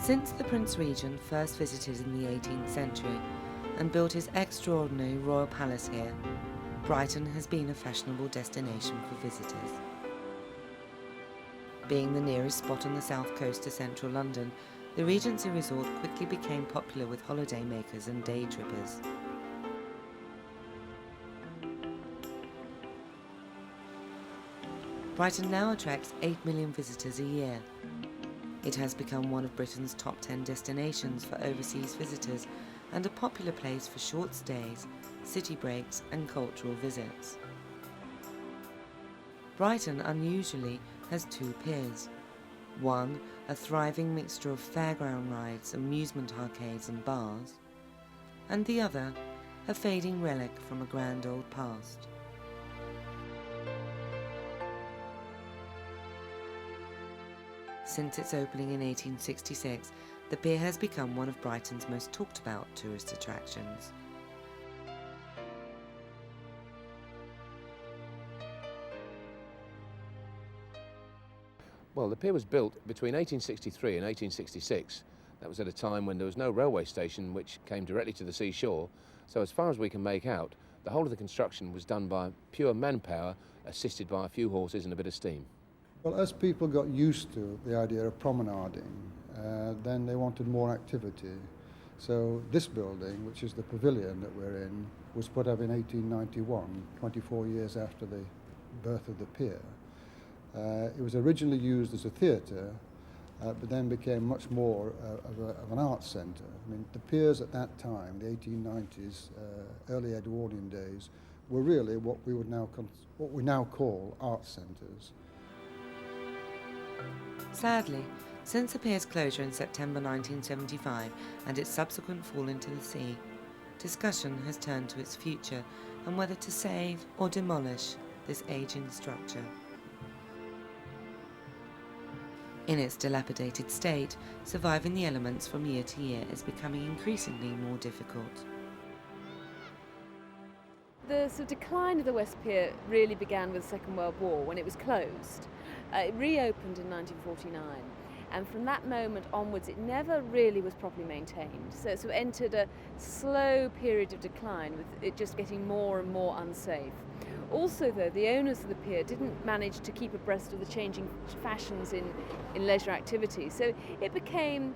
Since the Prince Regent first visited in the 18th century and built his extraordinary royal palace here, Brighton has been a fashionable destination for visitors. Being the nearest spot on the south coast to central London, the Regency Resort quickly became popular with holidaymakers and day trippers. Brighton now attracts 8 million visitors a year. It has become one of Britain's top 10 destinations for overseas visitors and a popular place for short stays, city breaks and cultural visits. Brighton unusually has 2 piers. One, a thriving mixture of fairground rides, amusement arcades and bars, and the other, a fading relic from a grand old past. Since its opening in 1866, the pier has become one of Brighton's most talked about tourist attractions. Well, the pier was built between 1863 and 1866. That was at a time when there was no railway station which came directly to the seashore, so as far as we can make out, the whole of the construction was done by pure manpower, assisted by a few horses and a bit of steam. Well, as people got used to the idea of promenading, then they wanted more activity. So this building, which is the pavilion that we're in, was put up in 1891, 24 years after the birth of the pier. It was originally used as a theatre, but then became much more of an arts centre. I mean, the piers at that time, the 1890s, early Edwardian days, were really what we now call arts centres. Sadly, since the pier's closure in September 1975 and its subsequent fall into the sea, discussion has turned to its future and whether to save or demolish this ageing structure. In its dilapidated state, surviving the elements from year to year is becoming increasingly more difficult. The sort of decline of the West Pier really began with the Second World War when it was closed. It reopened in 1949, and from that moment onwards it never really was properly maintained. So it entered a slow period of decline, with it just getting more and more unsafe. Also, though, the owners of the pier didn't manage to keep abreast of the changing fashions in leisure activity, so it became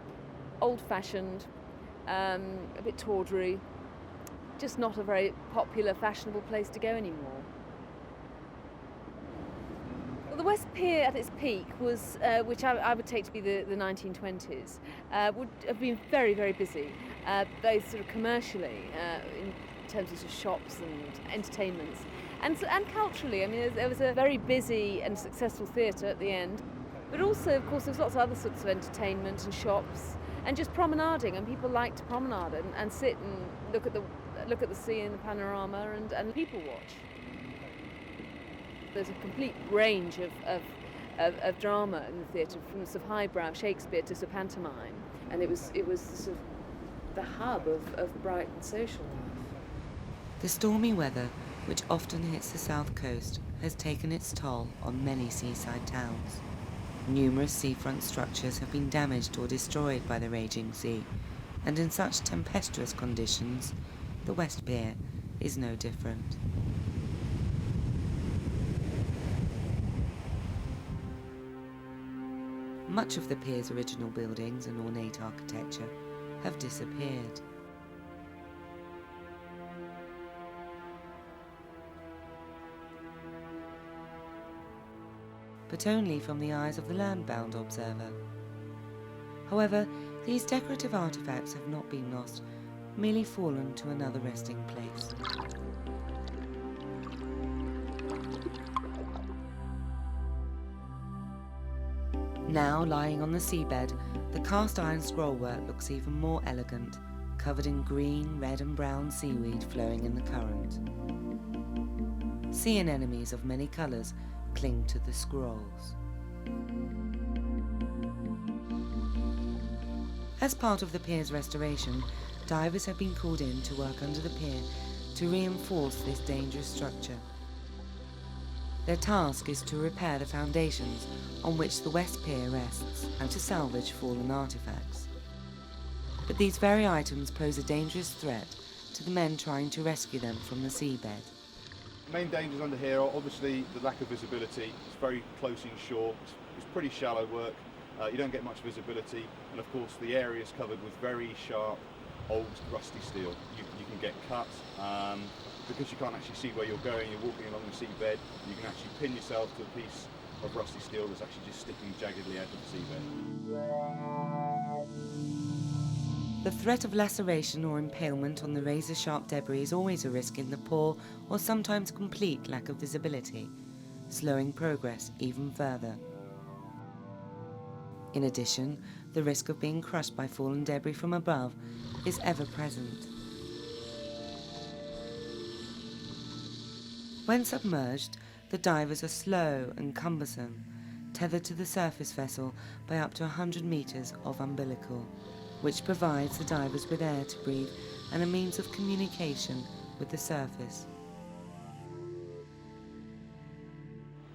old-fashioned, a bit tawdry, just not a very popular, fashionable place to go anymore. Well, the West Pier at its peak was, which I would take to be the 1920s, would have been very, very busy, both sort of commercially, in terms of shops and entertainments, and culturally. I mean, there was a very busy and successful theatre at the end, but also, of course, there's lots of other sorts of entertainment and shops, and just promenading, and people like to promenade and sit and look at the sea and the panorama and people watch. There's a complete range of drama in the theatre, from sort of highbrow Shakespeare to sort of pantomime, and it was sort of the hub of Brighton social life. The stormy weather, which often hits the south coast, has taken its toll on many seaside towns. Numerous seafront structures have been damaged or destroyed by the raging sea, and in such tempestuous conditions, the West Pier is no different. Much of the pier's original buildings and ornate architecture have disappeared. But only from the eyes of the land-bound observer. However, these decorative artifacts have not been lost, merely fallen to another resting place. Now lying on the seabed, the cast iron scrollwork looks even more elegant, covered in green, red and brown seaweed flowing in the current. Sea anemones of many colours cling to the scrolls. As part of the pier's restoration, divers have been called in to work under the pier to reinforce this dangerous structure. Their task is to repair the foundations on which the West Pier rests and to salvage fallen artefacts. But these very items pose a dangerous threat to the men trying to rescue them from the seabed. The main dangers under here are obviously the lack of visibility. It's very close inshore, it's pretty shallow work, you don't get much visibility, and of course the area is covered with very sharp, old, rusty steel. You can get cut, because you can't actually see where you're going, you're walking along the seabed, you can actually pin yourself to a piece of rusty steel that's actually just sticking jaggedly out of the seabed. The threat of laceration or impalement on the razor-sharp debris is always a risk in the poor or sometimes complete lack of visibility, slowing progress even further. In addition, the risk of being crushed by fallen debris from above is ever present. When submerged, the divers are slow and cumbersome, tethered to the surface vessel by up to 100 metres of umbilical, which provides the divers with air to breathe and a means of communication with the surface.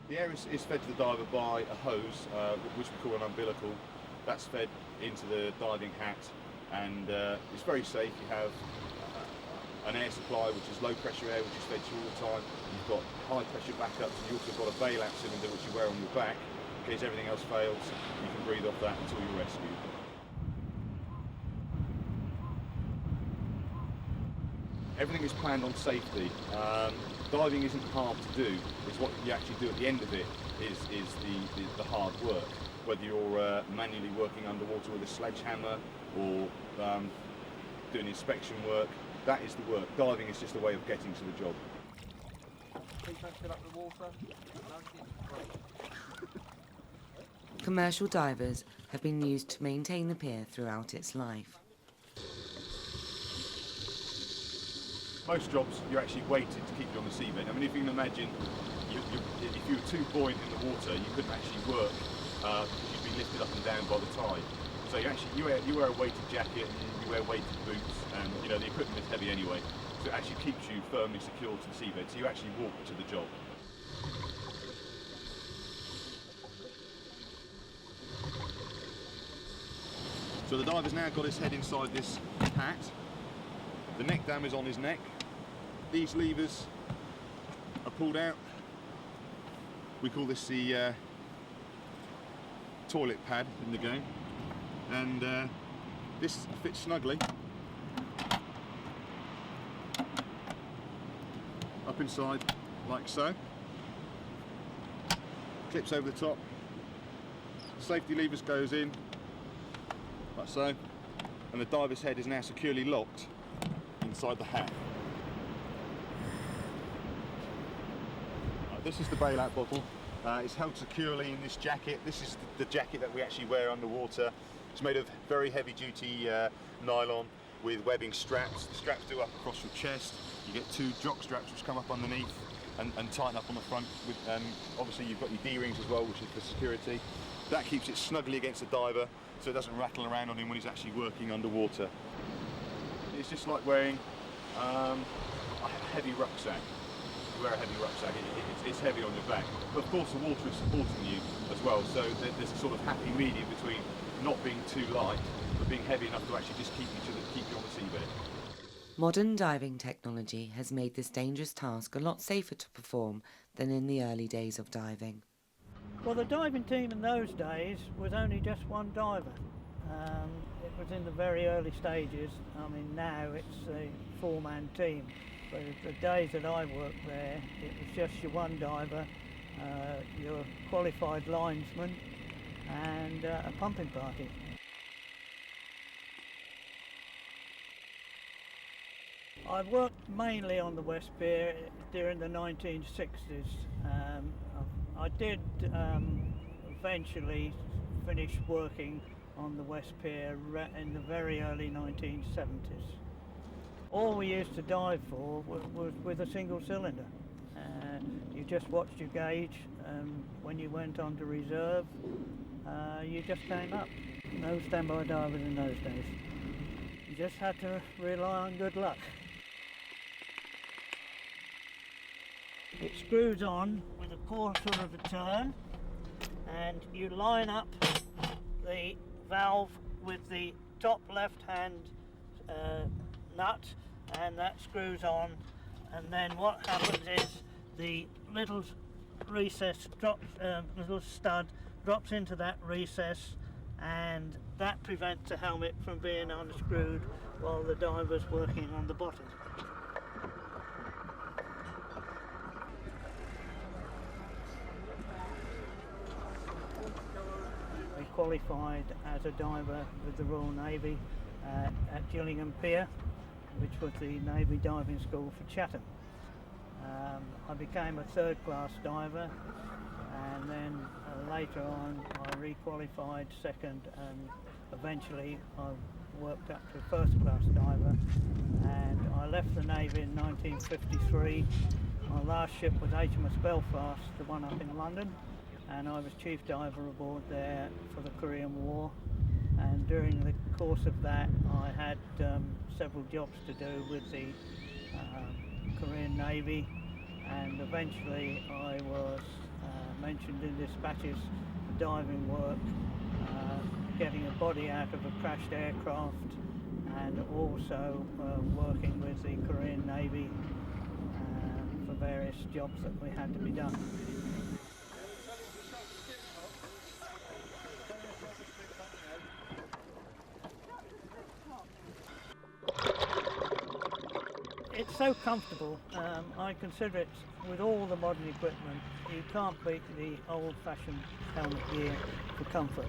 The air is fed to the diver by a hose, which we call an umbilical. That's fed into the diving hat, and it's very safe. You have an air supply, which is low pressure air, which is fed to you all the time. You've got high pressure backups, and you've also got a bailout cylinder which you wear on your back in case everything else fails. You can breathe off that until you're rescued. Everything is planned on safety. Diving isn't hard to do. It's what you actually do at the end of it is the hard work. Whether you're manually working underwater with a sledgehammer or doing inspection work, that is the work. Diving is just a way of getting to the job. Commercial divers have been used to maintain the pier throughout its life. Most jobs, you're actually weighted to keep you on the seabed. I mean, if you can imagine, if you were too buoyant in the water, you couldn't actually work because you'd be lifted up and down by the tide. So you wear a weighted jacket, you wear weighted boots, and the equipment is heavy anyway. So it actually keeps you firmly secured to the seabed. So you actually walk to the job. So the diver's now got his head inside this hat. The neck dam is on his neck. These levers are pulled out. We call this the toilet pad in the game. And this fits snugly up inside like so. Clips over the top. Safety levers goes in like so. And the diver's head is now securely locked inside the hat. This is the bailout bottle. It's held securely in this jacket. This is the jacket that we actually wear underwater. It's made of very heavy duty nylon with webbing straps. The straps do up across your chest. You get two jock straps which come up underneath and tighten up on the front. Obviously you've got your D-rings as well, which is for security. That keeps it snugly against the diver so it doesn't rattle around on him when he's actually working underwater. It's just like wearing a heavy rucksack. You wear a heavy rucksack, it's heavy on your back. But of course the water is supporting you as well, so there's a sort of happy medium between not being too light, but being heavy enough to actually just keep you on the seabed. Modern diving technology has made this dangerous task a lot safer to perform than in the early days of diving. Well, the diving team in those days was only just one diver. It was in the very early stages. I mean, now it's a four-man team. But the days that I worked there, it was just your one diver, your qualified linesman, and a pumping party. I worked mainly on the West Pier during the 1960s. I did eventually finish working on the West Pier in the very early 1970s. All we used to dive for was with a single cylinder. You just watched your gauge, when you went on to reserve, you just came up. No standby divers in those days. You just had to rely on good luck. It screws on with a quarter of a turn, and you line up the valve with the top left hand nut, and that screws on, and then what happens is the little recess drops, little stud drops into that recess, and that prevents the helmet from being unscrewed while the diver's working on the bottom. We qualified as a diver with the Royal Navy at Gillingham Pier, which was the Navy diving school for Chatham. I became a third class diver, and then later on I re-qualified second, and eventually I worked up to first class diver, and I left the Navy in 1953. My last ship was HMS Belfast, the one up in London, and I was chief diver aboard there for the Korean War. And during the course of that I had several jobs to do with the Korean Navy, and eventually I was mentioned in dispatches for diving work, getting a body out of a crashed aircraft, and also working with the Korean Navy for various jobs that we had to be done. It's so comfortable. I consider it, with all the modern equipment, you can't beat the old-fashioned helmet gear for comfort.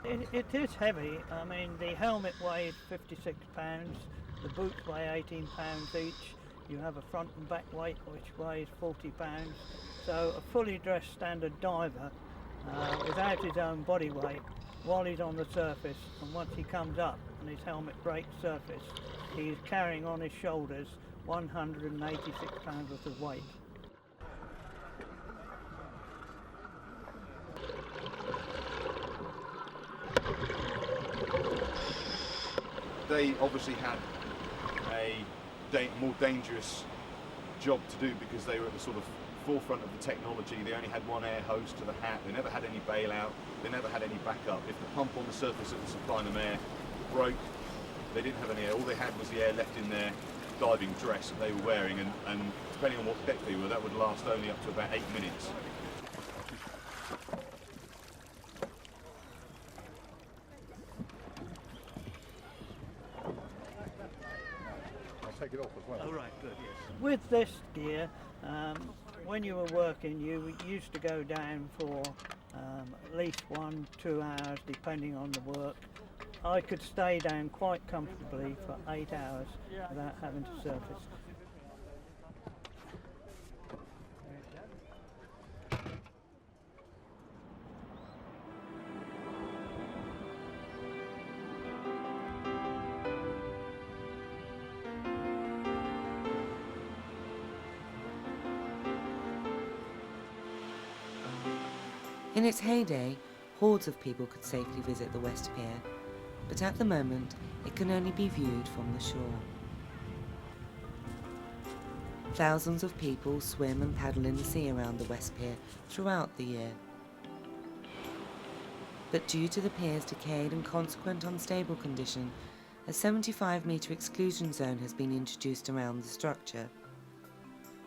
It is heavy. I mean, the helmet weighs 56 pounds, the boots weigh 18 pounds each. You have a front and back weight which weighs 40 pounds. So a fully dressed standard diver, without his own body weight, while he's on the surface, and once he comes up and his helmet breaks surface, he is carrying on his shoulders 186 pounds worth of weight. They obviously had a more dangerous job to do because they were at the sort of forefront of the technology. They only had one air hose to the hat, they never had any bailout, they never had any backup. If the pump on the surface that was supplying them air broke, they didn't have any air. All they had was the air left in their diving dress that they were wearing, and depending on what deck they were, that would last only up to about 8 minutes. Take it off as well. Oh right, good, yes. With this gear, when you were working, you used to go down for at least 1-2 hours, depending on the work. I could stay down quite comfortably for 8 hours without having to surface. In its heyday, hordes of people could safely visit the West Pier, but at the moment it can only be viewed from the shore. Thousands of people swim and paddle in the sea around the West Pier throughout the year. But due to the pier's decayed and consequent unstable condition, a 75-metre exclusion zone has been introduced around the structure,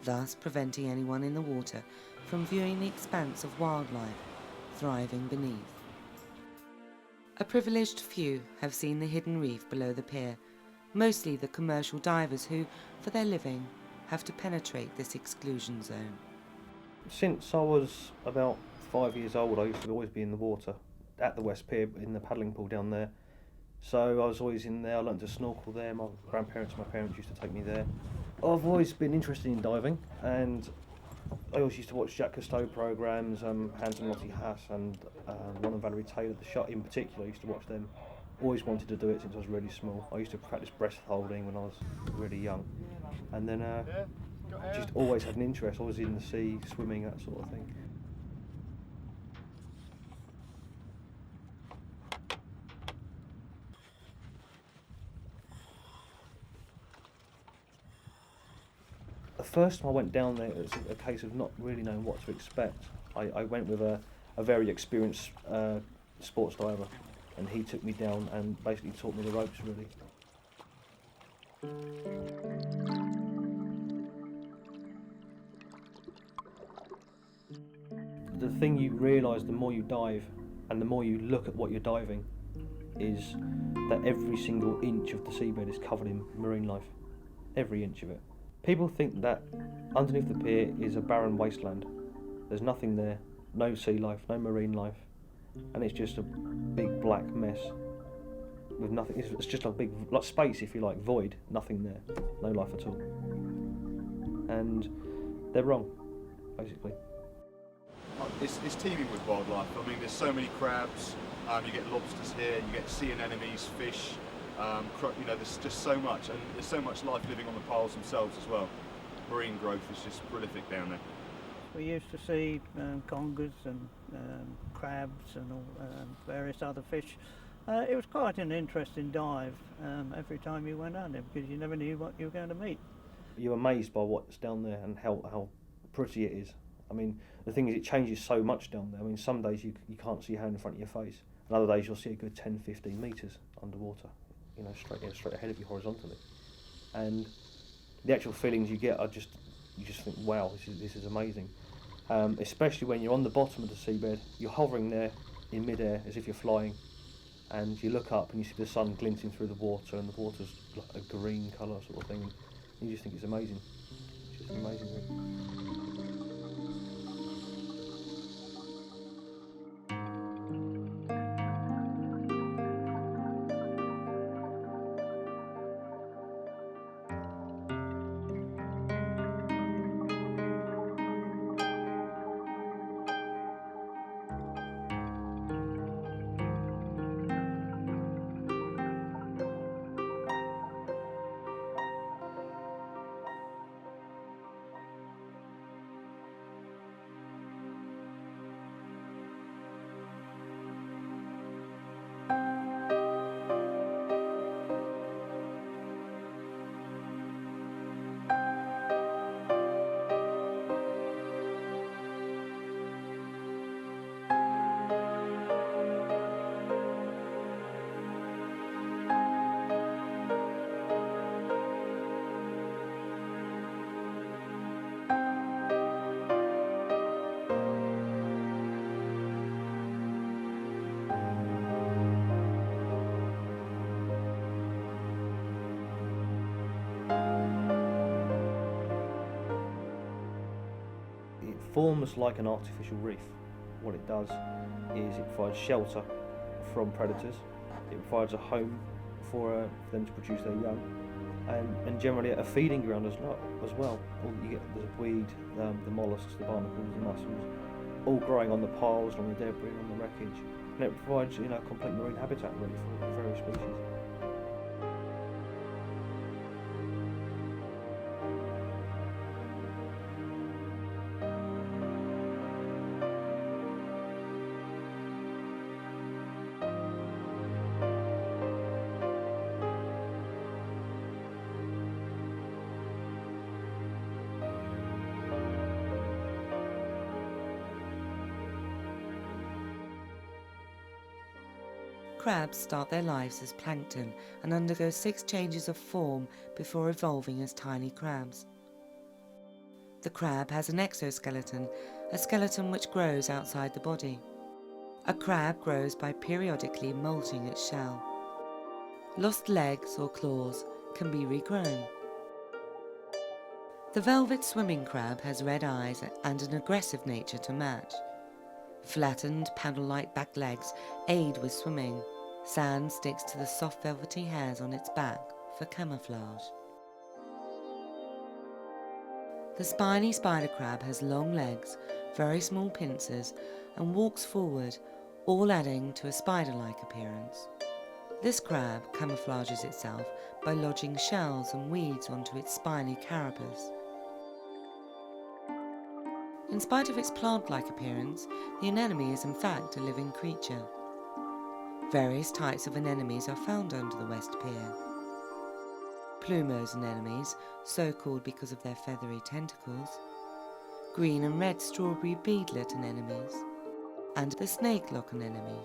thus preventing anyone in the water from viewing the expanse of wildlife thriving beneath. A privileged few have seen the hidden reef below the pier, mostly the commercial divers who, for their living, have to penetrate this exclusion zone. Since I was about 5 years old, I used to always be in the water at the West Pier, in the paddling pool down there. So I was always in there. I learned to snorkel there. My grandparents and my parents used to take me there. I've always been interested in diving, and I always used to watch Jacques Cousteau programmes, Hans and Lottie Haas, and Ron and Valerie Taylor, the shot in particular. I used to watch them. Always wanted to do it since I was really small. I used to practice breast holding when I was really young, and then just always had an interest. Always in the sea, swimming, that sort of thing. The first time I went down there, it was a case of not really knowing what to expect. I went with a a very experienced sports diver, and he took me down and basically taught me the ropes really. The thing you realise the more you dive and the more you look at what you're diving is that every single inch of the seabed is covered in marine life. Every inch of it. People think that underneath the pier is a barren wasteland. There's nothing there, no sea life, no marine life, and it's just a big black mess with nothing. It's just a big, like space if you like, void, nothing there, no life at all. And they're wrong, basically. It's teeming with wildlife. I mean, there's so many crabs. You get lobsters here. You get sea anemones, fish. You know, there's just so much, and there's so much life living on the piles themselves as well. Marine growth is just prolific down there. We used to see congers and crabs and all, various other fish. It was quite an interesting dive every time you went out there, because you never knew what you were going to meet. You're amazed by what's down there and how pretty it is. I mean, the thing is, it changes so much down there. I mean, some days you can't see your hand in front of your face, and other days you'll see a good 10, 15 metres underwater, you know, straight ahead of you horizontally. And the actual feelings you get are you just think, wow, this is amazing. Especially when you're on the bottom of the seabed, you're hovering there in midair as if you're flying, and you look up and you see the sun glinting through the water, and the water's like a green colour sort of thing, and you just think it's amazing. It's just an amazing thing. Forms like an artificial reef. What it does is it provides shelter from predators, it provides a home for them to produce their young, and generally a feeding ground as well. You get the weed, the molluscs, the barnacles, the mussels, all growing on the piles, on the debris, on the wreckage, and it provides, you know, complete marine habitat really for various species. Crabs start their lives as plankton and undergo 6 changes of form before evolving as tiny crabs. The crab has an exoskeleton, a skeleton which grows outside the body. A crab grows by periodically molting its shell. Lost legs or claws can be regrown. The velvet swimming crab has red eyes and an aggressive nature to match. Flattened, paddle-like back legs aid with swimming. Sand sticks to the soft velvety hairs on its back for camouflage. The spiny spider crab has long legs, very small pincers, and walks forward, all adding to a spider-like appearance. This crab camouflages itself by lodging shells and weeds onto its spiny carapace. In spite of its plant-like appearance, the anemone is in fact a living creature. Various types of anemones are found under the West Pier. Plumose anemones, so called because of their feathery tentacles, green and red strawberry beadlet anemones, and the snake look an enemy.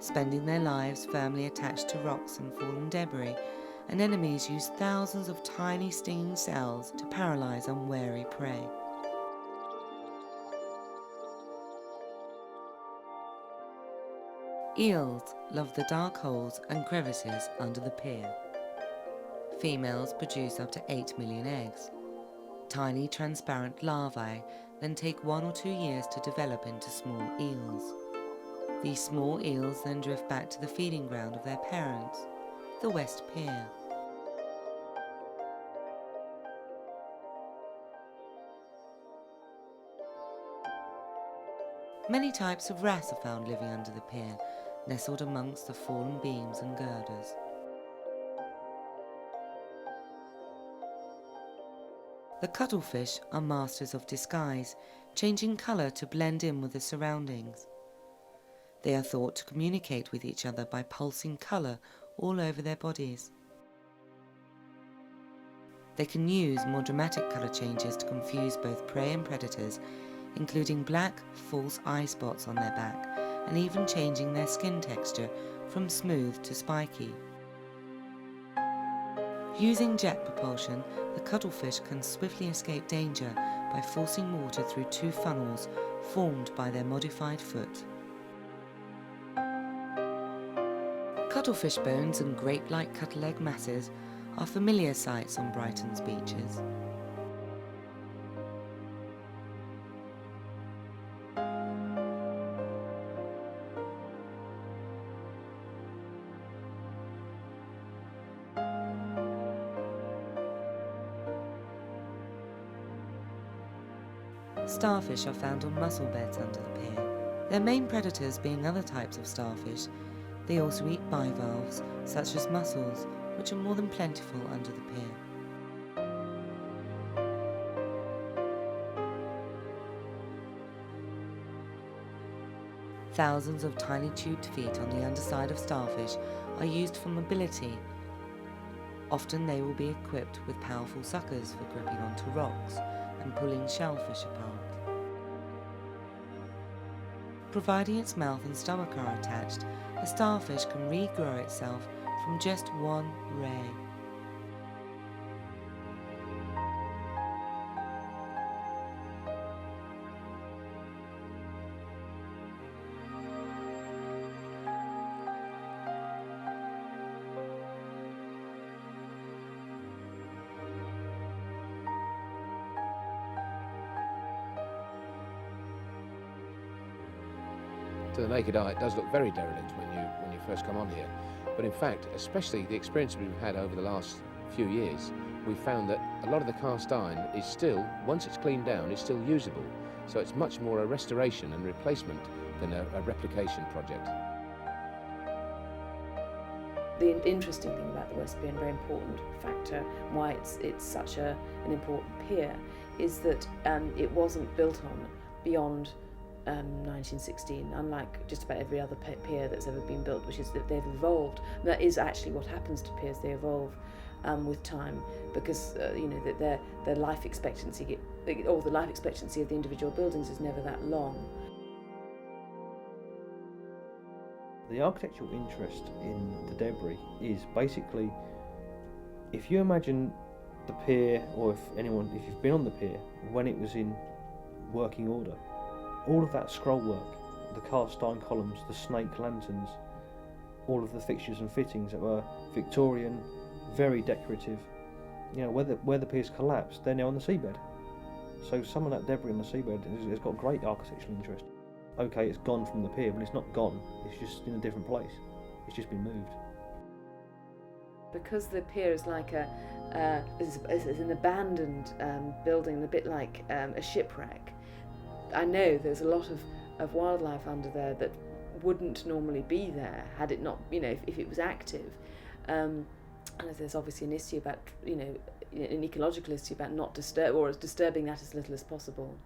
Spending their lives firmly attached to rocks and fallen debris, and enemies use thousands of tiny stinging cells to paralyze unwary prey. Eels love the dark holes and crevices under the pier. Females produce up to 8 million eggs. Tiny transparent larvae then take 1 or 2 years to develop into small eels. These small eels then drift back to the feeding ground of their parents, the West Pier. Many types of wrasse are found living under the pier, nestled amongst the fallen beams and girders. The cuttlefish are masters of disguise, changing colour to blend in with the surroundings. They are thought to communicate with each other by pulsing colour all over their bodies. They can use more dramatic colour changes to confuse both prey and predators, including black, false eye spots on their back, and even changing their skin texture from smooth to spiky. Using jet propulsion, the cuttlefish can swiftly escape danger by forcing water through 2 funnels formed by their modified foot. Cuttlefish bones and grape-like cuttle-egg masses are familiar sights on Brighton's beaches. Starfish are found on mussel beds under the pier. Their main predators being other types of starfish, they also eat bivalves such as mussels, which are more than plentiful under the pier. Thousands of tiny tubed feet on the underside of starfish are used for mobility. Often they will be equipped with powerful suckers for gripping onto rocks and pulling shellfish apart. Providing its mouth and stomach are attached, a starfish can regrow itself from just one ray. To the naked eye, it does look very derelict when you first come on here. But in fact, especially the experience we've had over the last few years, we've found that a lot of the cast iron is still, once it's cleaned down, it's still usable. So it's much more a restoration and replacement than a replication project. The interesting thing about the West Pier, and a very important factor why it's such an important pier, is that it wasn't built on beyond 1916, unlike just about every other pier that's ever been built, which is that they've evolved. And that is actually what happens to piers; they evolve with time, because that their life expectancy, or the life expectancy of the individual buildings, is never that long. The architectural interest in the debris is basically, if you imagine the pier, or if you've been on the pier when it was in working order, all of that scroll work, the cast iron columns, the snake lanterns, all of the fixtures and fittings that were Victorian, very decorative. Where the piers collapsed, they're now on the seabed. So some of that debris on the seabed has got great architectural interest. Okay, it's gone from the pier, but it's not gone. It's just in a different place. It's just been moved. Because the pier is like is an abandoned building, a bit like a shipwreck. I know there's a lot of wildlife under there that wouldn't normally be there had it not, if it was active. And there's obviously an issue about, an ecological issue about not disturbing that as little as possible.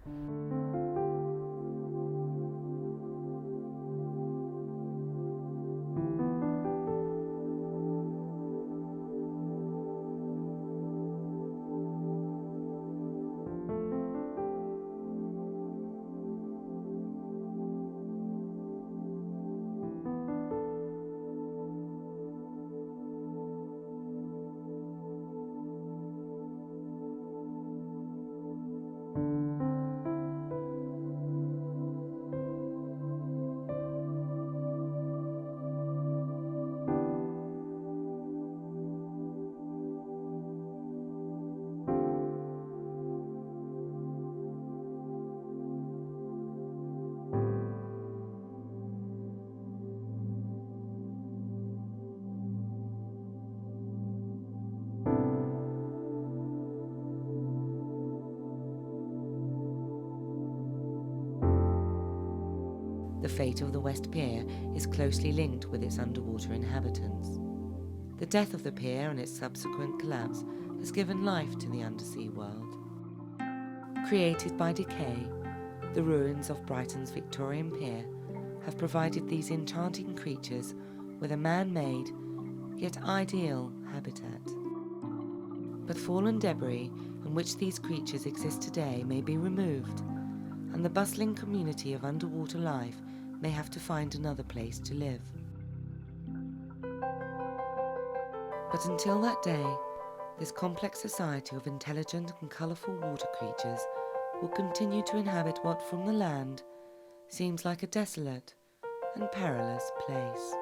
The fate of the West Pier is closely linked with its underwater inhabitants. The death of the pier and its subsequent collapse has given life to the undersea world. Created by decay, the ruins of Brighton's Victorian pier have provided these enchanting creatures with a man-made, yet ideal habitat. But fallen debris on which these creatures exist today may be removed, and the bustling community of underwater life may have to find another place to live. But until that day, this complex society of intelligent and colourful water creatures will continue to inhabit what from the land seems like a desolate and perilous place.